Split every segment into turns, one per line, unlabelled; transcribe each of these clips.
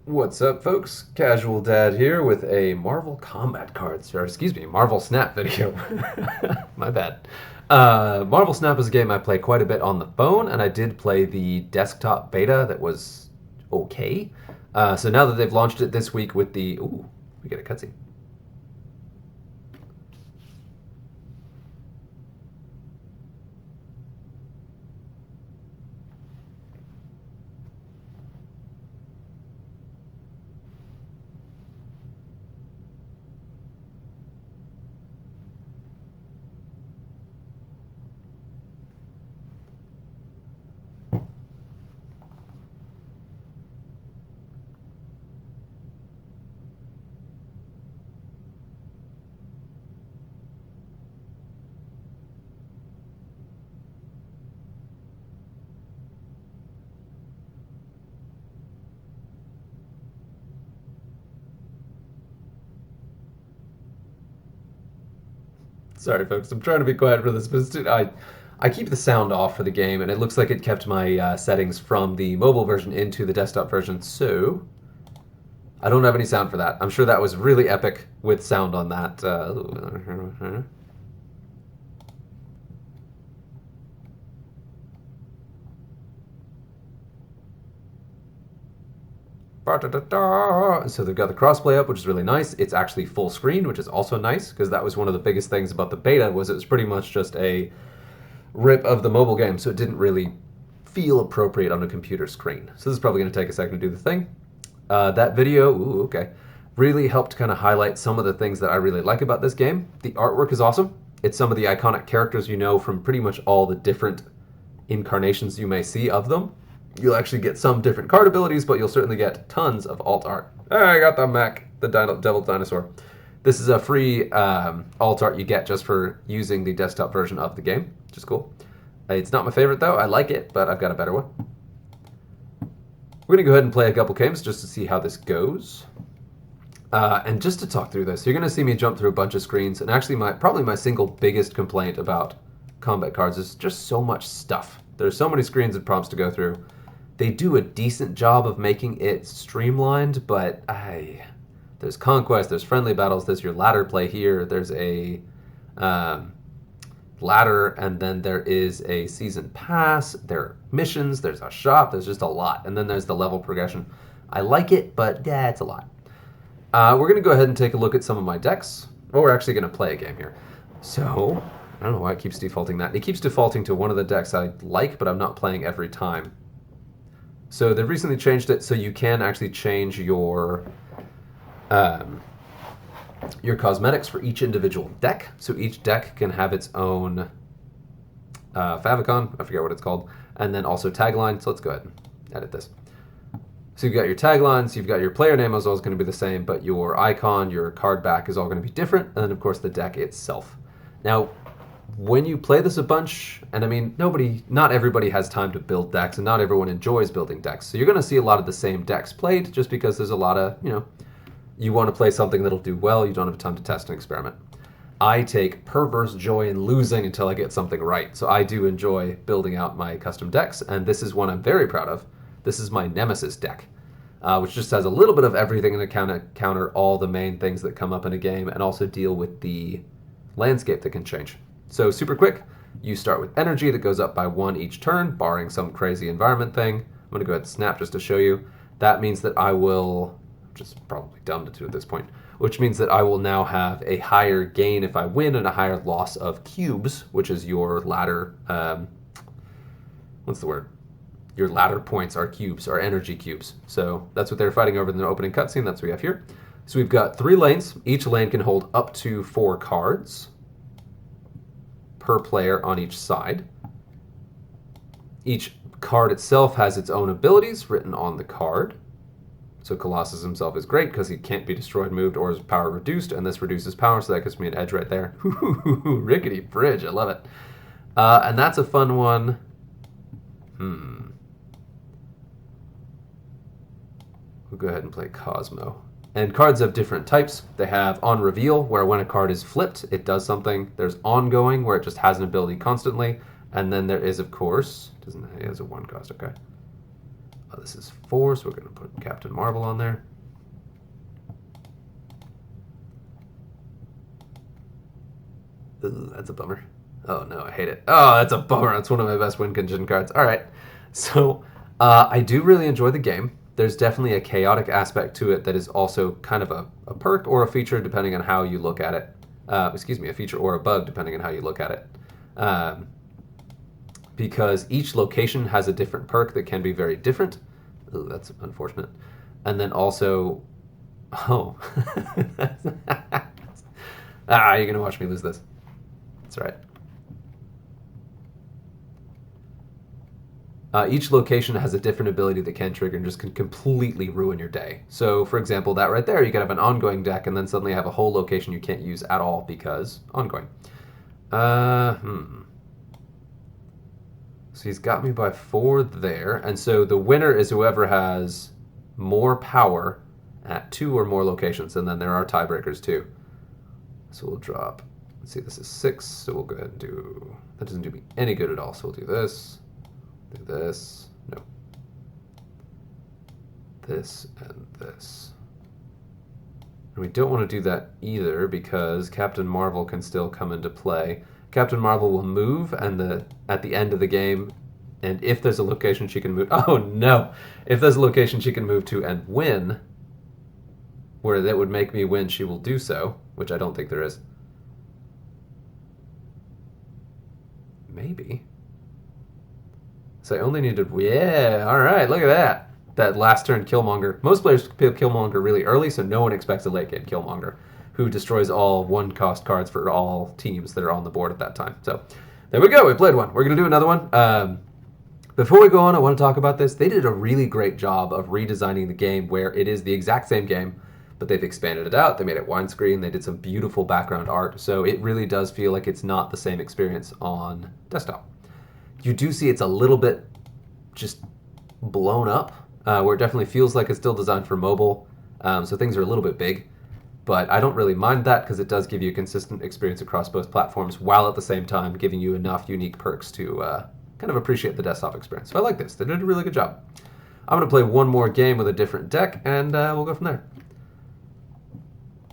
What's up, folks? Casual Dad here with a Marvel Combat Cards, or excuse me, Marvel Snap video. My bad. Marvel Snap is a game I play quite a bit on the phone, and I did play the desktop beta that was okay. So now that they've launched it this week with the. Ooh, we get a cutscene. Sorry, folks. I'm trying to be quiet for this, but I keep the sound off for the game, and it looks like it kept my settings from the mobile version into the desktop version, so I don't have any sound for that. I'm sure that was really epic with sound on that. So they've got the crossplay up, which is really nice. It's actually full screen, which is also nice because that was one of the biggest things about the beta was it was pretty much just a rip of the mobile game, so it didn't really feel appropriate on a computer screen. So this is probably going to take a second to do the thing. That video, ooh, okay, really helped kind of highlight some of the things that I really like about this game. The artwork is awesome. It's some of the iconic characters you know from pretty much all the different incarnations you may see of them. You'll actually get some different card abilities, but you'll certainly get tons of alt art. I got the Mac, the Devil Dinosaur. This is a free alt art you get just for using the desktop version of the game, which is cool. It's not my favorite though. I like it, but I've got a better one. We're going to go ahead and play a couple games just to see how this goes. And just to talk through this, you're going to see me jump through a bunch of screens. And actually, probably my single biggest complaint about combat cards is just so much stuff. There's so many screens and prompts to go through. They do a decent job of making it streamlined, but there's conquest, there's friendly battles, there's your ladder play here, there's a ladder, and then there is a season pass, there are missions, there's a shop, there's just a lot, and then there's the level progression. I like it, but yeah, it's a lot. We're going to go ahead and take a look at some of my decks. Well, we're actually going to play a game here. So, I don't know why it keeps defaulting that. It keeps defaulting to one of the decks I like, but I'm not playing every time. So they've recently changed it so you can actually change your cosmetics for each individual deck. So each deck can have its own favicon, I forget what it's called, and then also tagline. So let's go ahead and edit this. So you've got your taglines, you've got your player name is always going to be the same, but your icon, your card back is all going to be different, and then of course the deck itself. Now, when you play this a bunch, and I mean, not everybody has time to build decks, and not everyone enjoys building decks. So you're going to see a lot of the same decks played, just because there's a lot of, you want to play something that'll do well, you don't have time to test and experiment. I take perverse joy in losing until I get something right. So I do enjoy building out my custom decks, and this is one I'm very proud of. This is my Nemesis deck, which just has a little bit of everything to counter all the main things that come up in a game, and also deal with the landscape that can change. So super quick, you start with energy that goes up by 1 each turn, barring some crazy environment thing. I'm going to go ahead and snap just to show you. That means that I will, just probably dumb to do at this point, which means that I will now have a higher gain if I win and a higher loss of cubes, which is your ladder, what's the word? Your ladder points are cubes, are energy cubes. So that's what they're fighting over in the opening cutscene. That's what we have here. So we've got 3 lanes. Each lane can hold up to 4 cards per player on each side. Each card itself has its own abilities written on the card. So Colossus himself is great because he can't be destroyed, moved, or his power reduced, and this reduces power, so that gives me an edge right there. Rickety bridge, I love it. And that's a fun one. We'll go ahead and play Cosmo. And cards have different types. They have on reveal, where when a card is flipped, it does something. There's ongoing, where it just has an ability constantly. And then there is, of course, it has a 1 cost, okay. This is 4, so we're going to put Captain Marvel on there. Ooh, that's a bummer. Oh no, I hate it. Oh, that's a bummer. That's one of my best win condition cards. All right. So I do really enjoy the game. There's definitely a chaotic aspect to it that is also kind of a perk or a feature depending on how you look at it. Excuse me, a feature or a bug depending on how you look at it. Because each location has a different perk that can be very different. Ooh, that's unfortunate. And then also, oh, you're gonna watch me lose this. That's right. Each location has a different ability that can trigger and just can completely ruin your day. So, for example, that right there, you could have an ongoing deck and then suddenly have a whole location you can't use at all because ongoing. So he's got me by 4 there, and so the winner is whoever has more power at 2 or more locations, and then there are tiebreakers too. So we'll drop. Let's see, this is 6, so we'll go ahead and do. That doesn't do me any good at all. So we'll do this. Do this. No. This and this. And we don't want to do that either because Captain Marvel can still come into play. Captain Marvel will move and at the end of the game, and if there's a location she can move. Oh no! If there's a location she can move to and win, where that would make me win, she will do so, which I don't think there is. Maybe. So I only need to. Yeah, alright, look at that. That last turn Killmonger. Most players pick Killmonger really early, so no one expects a late game Killmonger, who destroys all 1-cost cards for all teams that are on the board at that time. So there we go, we played one. We're going to do another one. Before we go on, I want to talk about this. They did a really great job of redesigning the game where it is the exact same game, but they've expanded it out. They made it widescreen. They did some beautiful background art. So it really does feel like it's not the same experience on desktop. You do see it's a little bit just blown up, where it definitely feels like it's still designed for mobile. So things are a little bit big. But I don't really mind that because it does give you a consistent experience across both platforms while at the same time giving you enough unique perks to kind of appreciate the desktop experience. So I like this. They did a really good job. I'm going to play one more game with a different deck, and we'll go from there.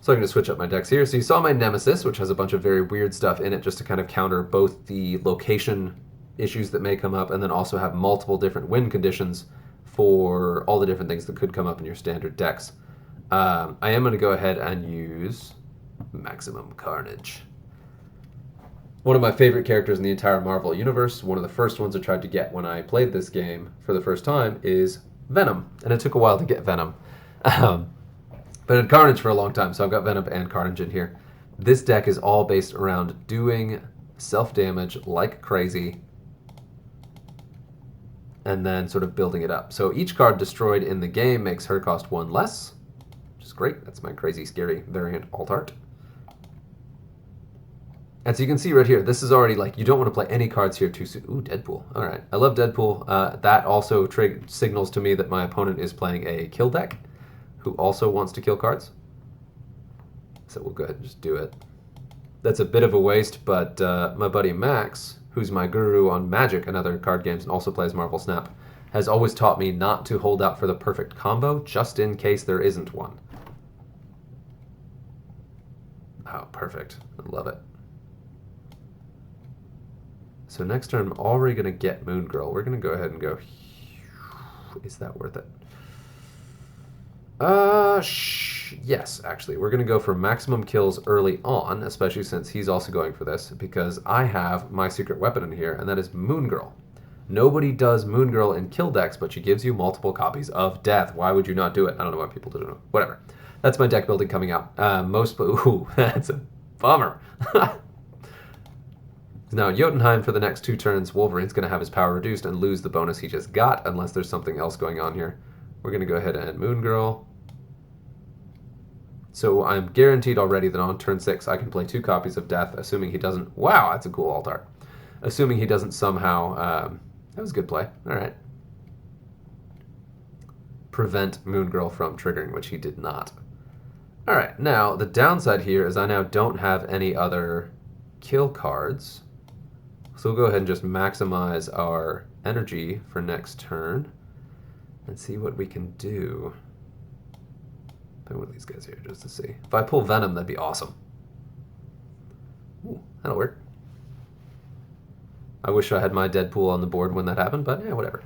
So I'm going to switch up my decks here. So you saw my Nemesis, which has a bunch of very weird stuff in it just to kind of counter both the location issues that may come up and then also have multiple different win conditions for all the different things that could come up in your standard decks. I am going to go ahead and use Maximum Carnage. One of my favorite characters in the entire Marvel Universe, one of the first ones I tried to get when I played this game for the first time, is Venom. And it took a while to get Venom. But I had Carnage for a long time, so I've got Venom and Carnage in here. This deck is all based around doing self-damage like crazy and then sort of building it up. So each card destroyed in the game makes her cost 1 less, which is great. That's my crazy, scary variant alt art. And so you can see right here, this is already like, you don't want to play any cards here too soon. Ooh, Deadpool. All right. I love Deadpool. That also signals to me that my opponent is playing a kill deck who also wants to kill cards. So we'll go ahead and just do it. That's a bit of a waste, but my buddy Max, who's my guru on Magic and other card games and also plays Marvel Snap, has always taught me not to hold out for the perfect combo just in case there isn't one. Oh, perfect. I love it. So next turn, I'm already going to get Moon Girl. We're going to go ahead and go... Is that worth it? Yes, actually. We're going to go for maximum kills early on, especially since he's also going for this, because I have my secret weapon in here, and that is Moon Girl. Nobody does Moon Girl in kill decks, but she gives you multiple copies of Death. Why would you not do it? I don't know why people don't know. Whatever. That's my deck building coming out. Ooh, that's a bummer. Now, in Jotunheim, for the next 2 turns, Wolverine's going to have his power reduced and lose the bonus he just got, unless there's something else going on here. We're going to go ahead and Moon Girl. So I'm guaranteed already that on turn 6, I can play 2 copies of Death, assuming he doesn't... Wow, that's a cool alt art. Assuming he doesn't somehow... that was a good play. All right. Prevent Moon Girl from triggering, which he did not. All right, now, the downside here is I now don't have any other kill cards. So we'll go ahead and just maximize our energy for next turn. and see what we can do. Play one of these guys here just to see. If I pull Venom, that'd be awesome. Ooh, that'll work. I wish I had my Deadpool on the board when that happened, but yeah, whatever.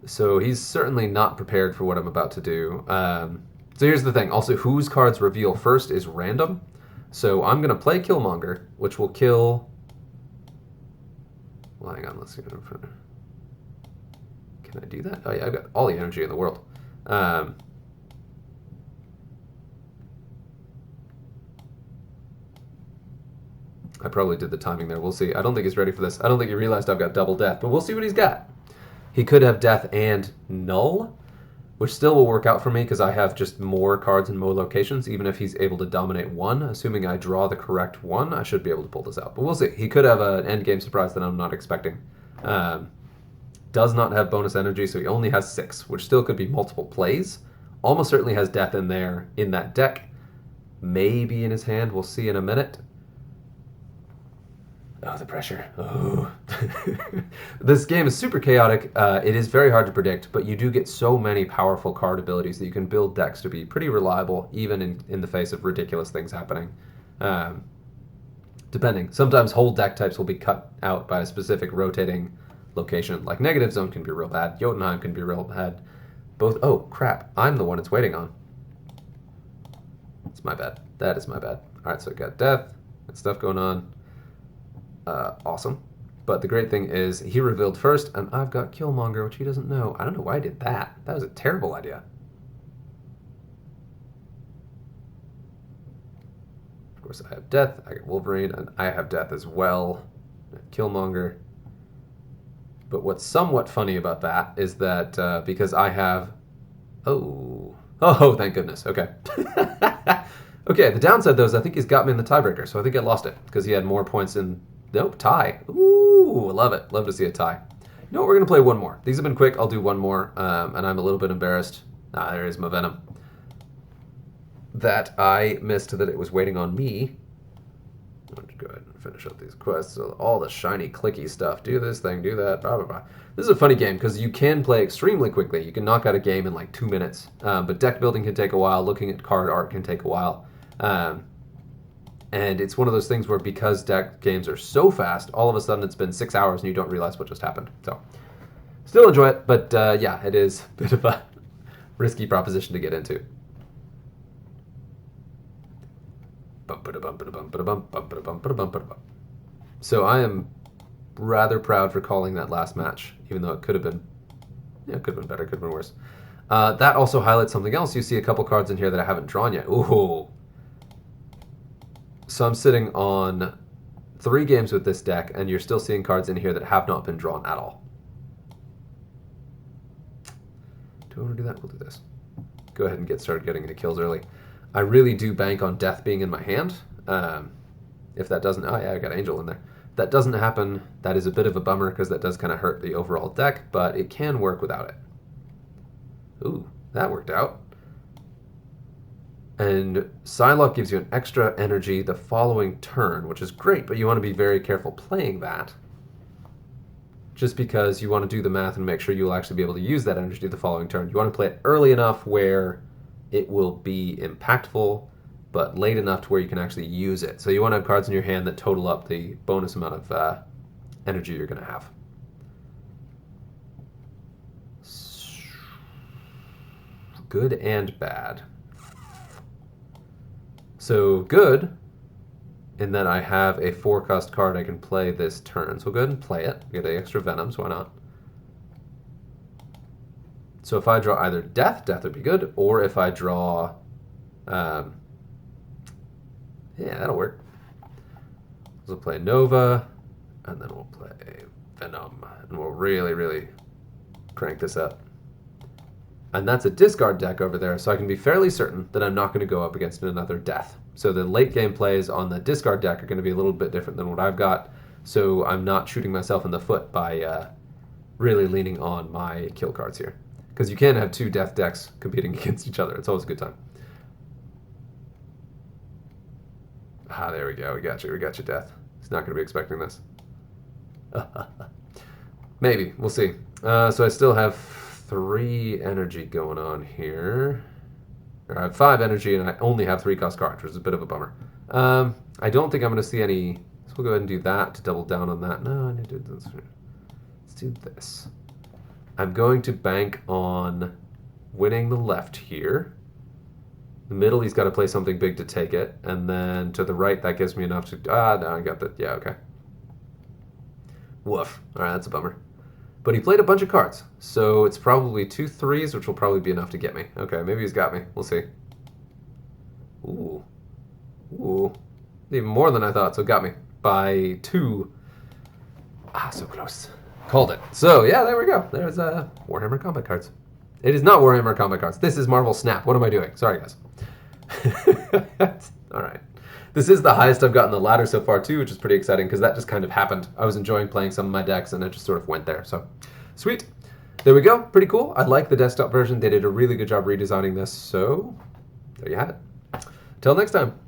So he's certainly not prepared for what I'm about to do. So here's the thing. Also, whose cards reveal first is random. So I'm going to play Killmonger, which will kill... Well, hang on. Let's see. Can I do that? Oh, yeah, I've got all the energy in the world. I probably did the timing there. We'll see. I don't think he's ready for this. I don't think he realized I've got double death, but we'll see what he's got. He could have death and null, which still will work out for me because I have just more cards in more locations. Even if he's able to dominate one, assuming I draw the correct one, I should be able to pull this out. But we'll see. He could have an endgame surprise that I'm not expecting. Does not have bonus energy, so he only has 6, which still could be multiple plays. Almost certainly has death in there in that deck. Maybe in his hand. We'll see in a minute. Oh, the pressure. Oh. This game is super chaotic. It is very hard to predict, but you do get so many powerful card abilities that you can build decks to be pretty reliable, even in the face of ridiculous things happening. Depending. Sometimes whole deck types will be cut out by a specific rotating location. Like Negative Zone can be real bad. Jotunheim can be real bad. Both. Oh, crap. I'm the one it's waiting on. It's my bad. That is my bad. All right, so I got death. Got stuff going on. Awesome. But the great thing is he revealed first, and I've got Killmonger, which he doesn't know. I don't know why I did that. That was a terrible idea. Of course, I have death. I got Wolverine, and I have death as well. Killmonger. But what's somewhat funny about that is that because I have... Oh, thank goodness. Okay. Okay, the downside, though, is I think he's got me in the tiebreaker, so I think I lost it because he had more points in... Nope, tie. Ooh, love it. Love to see a tie. You know what, we're going to play one more. These have been quick. I'll do one more, and I'm a little bit embarrassed. There is my Venom. That I missed that it was waiting on me. Let's go ahead and finish up these quests. So all the shiny, clicky stuff. Do this thing, do that, blah, blah, blah. This is a funny game because you can play extremely quickly. You can knock out a game in like 2 minutes. But deck building can take a while. Looking at card art can take a while. And it's one of those things where because deck games are so fast, all of a sudden it's been 6 hours and you don't realize what just happened. So, still enjoy it, but yeah, it is a bit of a risky proposition to get into. So I am rather proud for calling that last match, even though it could have been, yeah, it could have been better, could have been worse. That also highlights something else. You see a couple cards in here that I haven't drawn yet. Ooh. So I'm sitting on 3 games with this deck, and you're still seeing cards in here that have not been drawn at all. Do I want to do that? We'll do this. Go ahead and get started getting into kills early. I really do bank on death being in my hand. If that doesn't... Oh, yeah, I got Angel in there. If that doesn't happen, that is a bit of a bummer because that does kind of hurt the overall deck, but it can work without it. Ooh, that worked out. And Psylocke gives you an extra energy the following turn, which is great, but you want to be very careful playing that. Just because you want to do the math and make sure you'll actually be able to use that energy the following turn. You want to play it early enough where it will be impactful, but late enough to where you can actually use it. So you want to have cards in your hand that total up the bonus amount of energy you're going to have. Good and bad. So good, in that I have a 4-cost card I can play this turn. So go ahead and play it. Get the extra Venoms, why not? So if I draw either Death would be good, or if I draw... yeah, that'll work. We'll play Nova, and then we'll play Venom, and we'll really, really crank this up. And that's a discard deck over there, so I can be fairly certain that I'm not going to go up against another Death. So the late game plays on the discard deck are going to be a little bit different than what I've got, so I'm not shooting myself in the foot by really leaning on my kill cards here. Because you can have 2 Death decks competing against each other. It's always a good time. Ah, there we go. We got you, Death. He's not going to be expecting this. Maybe. We'll see. So I still have 3 energy going on here. Or I have 5 energy and I only have 3 cost cards, which is a bit of a bummer. I don't think I'm going to see any... So we'll go ahead and do that to double down on that. No, I need to do this. Let's do this. I'm going to bank on winning the left here. The middle, he's got to play something big to take it. And then to the right, that gives me enough to... no, I got that. Yeah, okay. Woof. All right, that's a bummer. But he played a bunch of cards. So it's probably 2 3s, which will probably be enough to get me. Okay, maybe he's got me. We'll see. Ooh. Ooh. Even more than I thought, so it got me. By 2. So close. Called it. So, yeah, there we go. There's Warhammer Combat Cards. It is not Warhammer Combat Cards. This is Marvel Snap. What am I doing? Sorry, guys. All right. This is the highest I've gotten the ladder so far, too, which is pretty exciting because that just kind of happened. I was enjoying playing some of my decks, and it just sort of went there. So, sweet. There we go. Pretty cool. I like the desktop version. They did a really good job redesigning this. So, there you have it. Till next time.